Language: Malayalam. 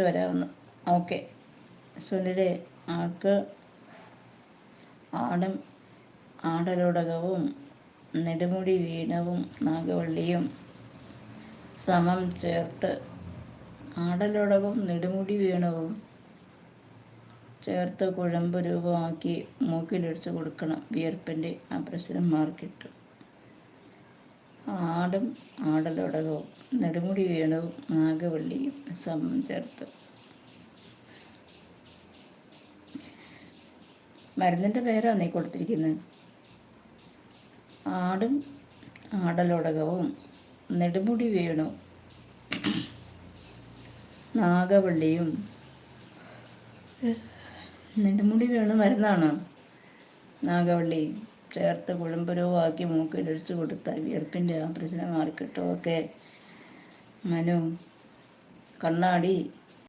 വരാവുന്നു. ഓക്കെ. സുനിലെ, ആൾക്ക് ആടും ആടലോടകവും നെടുമുടി വീണവും നാഗവള്ളിയും സമം ചേർത്ത് ആടലോടകവും നെടുമുടി വീണവും ചേർത്ത് കുഴമ്പ് രൂപമാക്കി മൂക്കിലൊഴിച്ച് കൊടുക്കണം. വിയർപ്പിൻ്റെ ആ പ്രശ്നം മാർക്കിട്ടു. ആടും ആടലോടകവും നെടുമുടി വീണവും നാഗവള്ളിയും സമം ചേർത്ത്. മരുന്നിൻ്റെ പേരാണ് നീ കൊടുത്തിരിക്കുന്നത്. ആടും ആടലോടകവും നെടുമുടി വീണവും നാഗവള്ളിയും. നെടുമുടി വീണ മരുന്നാണ്. നാഗവള്ളി ചേർത്ത് കുഴമ്പുരവാക്കി മൂക്കിലൊഴിച്ച് കൊടുത്താൽ വിയർപ്പിൻ്റെ ആ പ്രശ്നം മാറിക്കിട്ടും. ഓക്കെ മനു, കണ്ണാടി